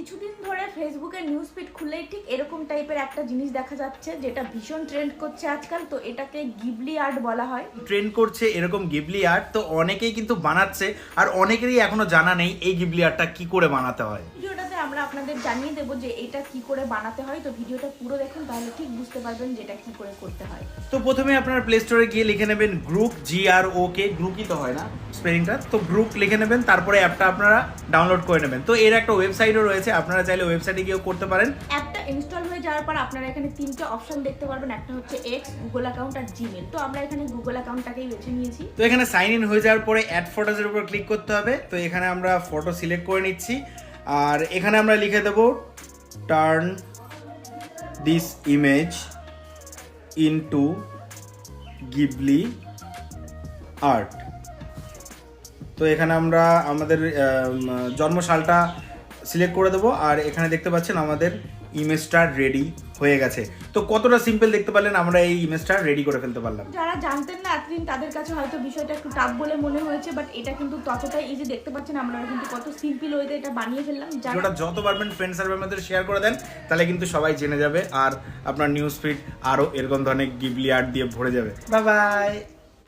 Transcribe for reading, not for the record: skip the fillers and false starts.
কিছুদিন ধরে ফেসবুকের নিউজ ফিড খুললেই ঠিক এরকম টাইপের একটা জিনিস দেখা যাচ্ছে যেটা ভীষণ ট্রেন্ড করছে আজকাল। তো এটাকে গিবলি আর্ট বলা হয়। ট্রেন্ড করছে এরকম গিবলি আর্ট, তো অনেকেই কিন্তু বানাচ্ছে আর অনেকেরই এখনো জানা নেই এই গিবলি আর্টটা কি করে বানাতে হয়। ভিডিওটাতে আমরা আপনাদের জানিয়ে দেবো যে এটা কি করে বানাতে হয়। তো ভিডিওটা পুরো দেখুন, তাহলে ঠিক বুঝতে পারবেন যে এটা কি করে করতে হয়। তো প্রথমে আপনারা প্লে স্টোরে গিয়ে লিখে নেবেন গ্রুপ, GROK, গ্রুপই তো হয় না স্পেলিংটা, তো গ্রুপ লিখে নেবেন, তারপরে অ্যাপটা আপনারা ডাউনলোড করে নেবেন। তো এর একটা ওয়েবসাইটও রয়েছে, আপনারা চাইলে ওয়েবসাইটে গিয়েও করতে পারেন। অ্যাপটা ইনস্টল হয়ে যাওয়ার পর আপনারা এখানে তিনটে অপশন দেখতে পারবেন, একটা হচ্ছে এক্স, গুগল অ্যাকাউন্ট আর জিমেল। তো আমরা এখানে গুগল অ্যাকাউন্টটাকেই বেছে নিয়েছি। তো এখানে সাইন ইন হয়ে যাওয়ার পরে অ্যাড ফটোজের উপর ক্লিক করতে হবে। তো এখানে আমরা ফটো সিলেক্ট করে নিচ্ছি আর এখানে আমরা লিখে দেব turn this image into Ghibli art. তো এখানে আমরা আমাদের জন্মসালটা সিলেক্ট করে দেবো আর এখানে দেখতে পাচ্ছেন আমাদের ইমেজটা রেডি হয়ে গেছে। তো কতটা সিম্পল দেখতে পারলেন, আমরা এই ইমেজটা রেডি করে ফেলতে পারলাম। যারা জানতেন না এতদিন তাদের কাছে হয়তো বিষয়টা একটু টাফ বলে মনে হয়েছে, বাট এটা কিন্তু ততটাই ইজি। দেখতে পাচ্ছেন আমরা কিন্তু কত সিম্পল ওয়েতে এটা বানিয়ে ফেললাম। যেটা যত পারবেন ফ্রেন্ড সার্কেলের মধ্যে শেয়ার করে দেন, তাহলে কিন্তু সবাই জেনে যাবে আর আপনার নিউজ ফিড আরও এরকম ধরনের গিবলি আর্ট দিয়ে ভরে যাবে। Bye bye.